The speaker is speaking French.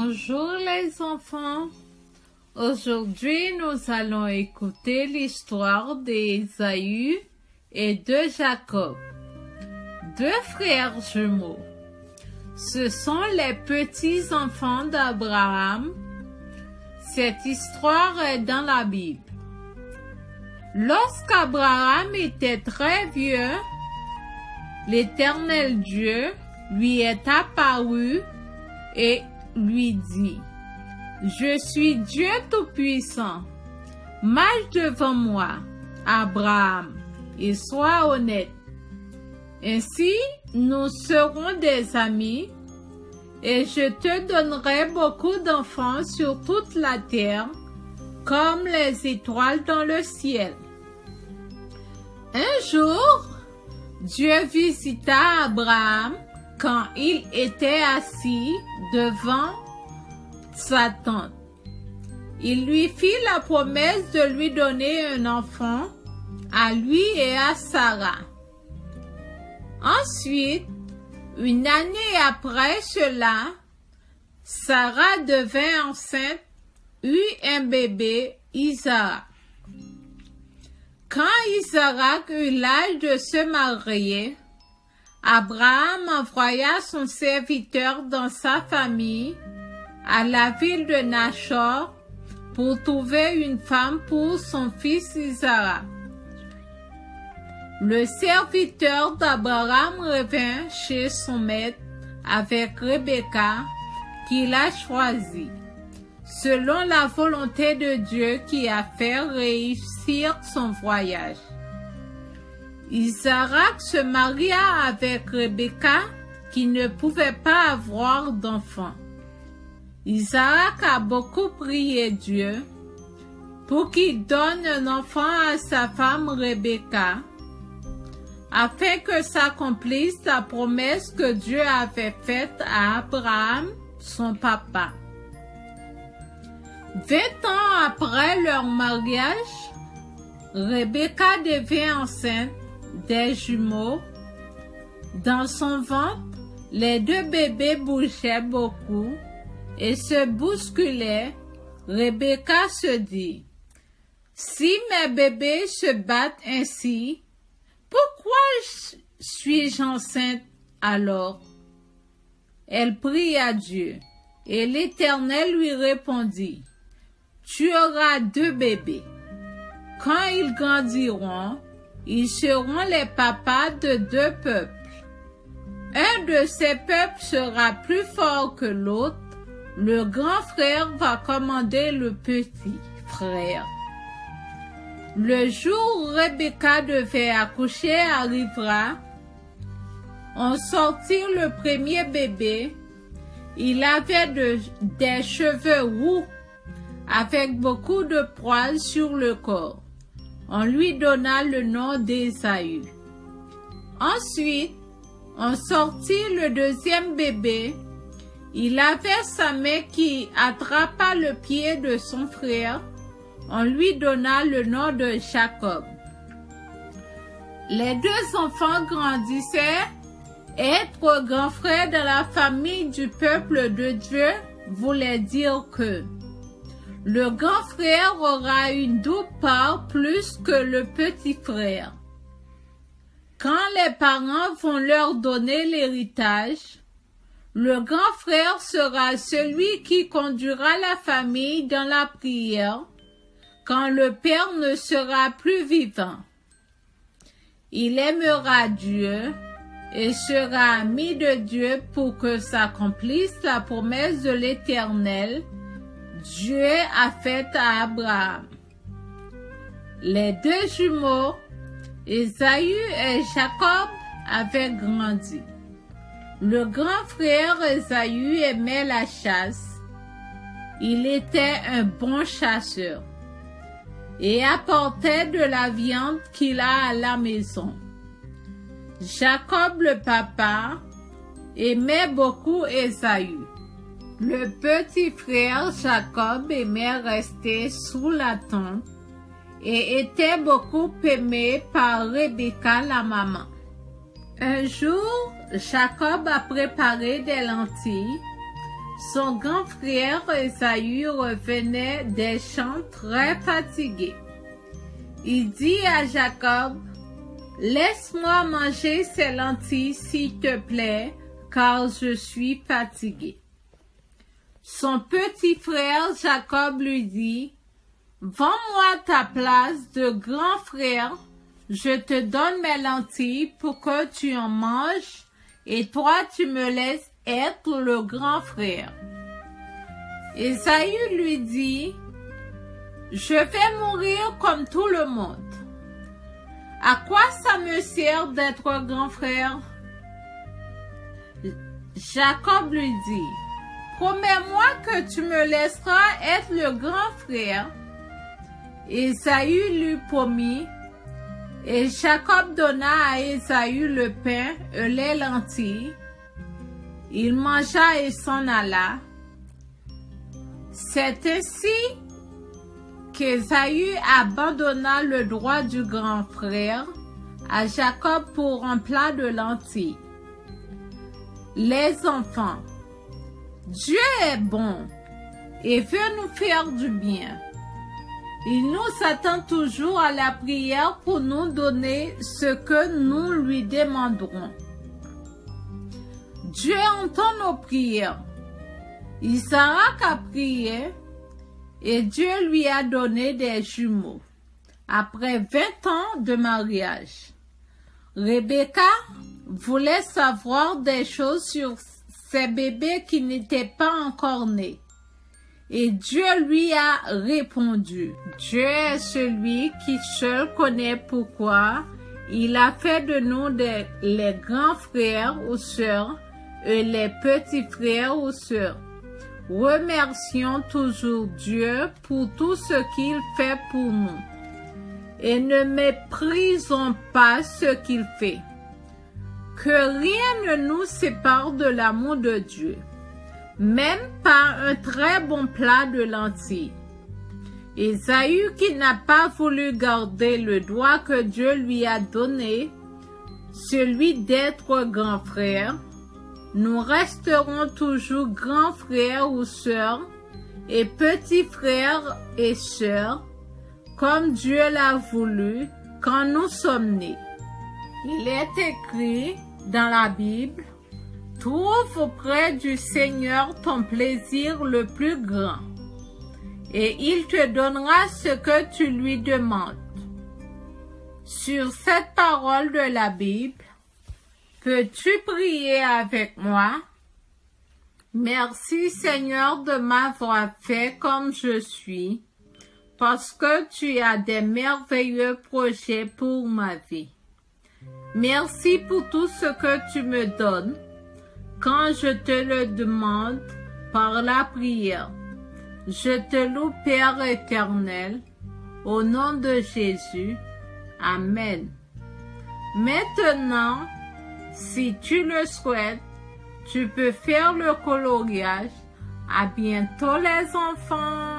Bonjour les enfants. Aujourd'hui, nous allons écouter l'histoire d'Ésaü et de Jacob, deux frères jumeaux. Ce sont les petits-enfants d'Abraham. Cette histoire est dans la Bible. Lorsqu'Abraham était très vieux, l'Éternel Dieu lui est apparu et lui dit: Je suis Dieu Tout-Puissant. Marche devant moi, Abraham, et sois honnête. Ainsi, nous serons des amis, et je te donnerai beaucoup d'enfants sur toute la terre, comme les étoiles dans le ciel. Un jour, Dieu visita Abraham quand il était assis devant sa tente. Il lui fit la promesse de lui donner un enfant à lui et à Sarah. Ensuite, une année après cela, Sarah devint enceinte, eut un bébé, Isaac. Quand Isaac eut l'âge de se marier, Abraham envoya son serviteur dans sa famille à la ville de Nachor pour trouver une femme pour son fils Isaac. Le serviteur d'Abraham revint chez son maître avec Rebecca qu'il a choisie, selon la volonté de Dieu qui a fait réussir son voyage. Isaac se maria avec Rebecca qui ne pouvait pas avoir d'enfant. Isaac a beaucoup prié Dieu pour qu'il donne un enfant à sa femme Rebecca, afin que s'accomplisse la promesse que Dieu avait faite à Abraham, son papa. 20 ans après leur mariage, Rebecca devient enceinte des jumeaux. Dans son ventre, les deux bébés bougeaient beaucoup et se bousculaient. Rebecca se dit: Si mes bébés se battent ainsi, pourquoi suis-je enceinte alors? Elle prie à Dieu, et l'Éternel lui répondit: Tu auras 2 bébés. Quand ils grandiront, ils seront les papas de 2 peuples. Un de ces peuples sera plus fort que l'autre. Le grand frère va commander le petit frère. Le jour où Rebecca devait accoucher arrivera. On sortit le premier bébé. Il avait des cheveux roux avec beaucoup de poils sur le corps. On lui donna le nom d'Ésaü. Ensuite, on sortit le deuxième bébé. Il avait sa main qui attrapa le pied de son frère. On lui donna le nom de Jacob. Les 2 enfants grandissaient. Être grand frère de la famille du peuple de Dieu voulait dire que le grand frère aura une double part plus que le petit frère. Quand les parents vont leur donner l'héritage, le grand frère sera celui qui conduira la famille dans la prière quand le père ne sera plus vivant. Il aimera Dieu et sera ami de Dieu pour que s'accomplisse la promesse de l'Éternel Dieu a faite à Abraham. Les 2 jumeaux, Ésaü et Jacob, avaient grandi. Le grand frère Ésaü aimait la chasse. Il était un bon chasseur et apportait de la viande qu'il a à la maison. Jacob le papa aimait beaucoup Ésaü. Le petit frère Jacob aimait rester sous la tente et était beaucoup aimé par Rebecca la maman. Un jour, Jacob a préparé des lentilles Son grand frère Ésaü revenait des champs très fatigué. Il dit à Jacob, « Laisse-moi manger ces lentilles, s'il te plaît, car je suis fatigué. » Son petit frère Jacob lui dit, « Vends-moi ta place de grand frère, je te donne mes lentilles pour que tu en manges, et toi tu me laisses être le grand frère. » Ésaü lui dit, « Je vais mourir comme tout le monde. À quoi ça me sert d'être grand frère? » Jacob lui dit, « Promets-moi que tu me laisseras être le grand frère. » Ésaü lui promit, et Jacob donna à Ésaü le pain et les lentilles. Il mangea et s'en alla. C'est ainsi qu'Ésaü abandonna le droit du grand frère à Jacob pour un plat de lentilles. Les enfants, Dieu est bon et veut nous faire du bien. Il nous attend toujours à la prière pour nous donner ce que nous lui demanderons. Dieu entend nos prières. Isaac a prié et Dieu lui a donné des jumeaux après 20 ans de mariage. Rebecca voulait savoir des choses sur ses bébés qui n'étaient pas encore nés. Et Dieu lui a répondu. Dieu est celui qui seul connaît pourquoi il a fait de nous les grands frères ou sœurs et les petits frères ou sœurs. Remercions toujours Dieu pour tout ce qu'il fait pour nous. Et ne méprisons pas ce qu'il fait. Que rien ne nous sépare de l'amour de Dieu. Même pas un très bon plat de lentilles. Ésaü, qui n'a pas voulu garder le droit que Dieu lui a donné, celui d'être grand frère, nous resterons toujours grands frères ou sœurs et petits frères et sœurs, comme Dieu l'a voulu quand nous sommes nés. Il est écrit dans la Bible, « Trouve auprès du Seigneur ton plaisir le plus grand, et il te donnera ce que tu lui demandes. » Sur cette parole de la Bible, peux-tu prier avec moi? Merci Seigneur de m'avoir fait comme je suis, parce que tu as des merveilleux projets pour ma vie. Merci pour tout ce que tu me donnes quand je te le demande par la prière. Je te loue Père éternel, au nom de Jésus. Amen. Maintenant, si tu le souhaites, tu peux faire le coloriage. À bientôt les enfants.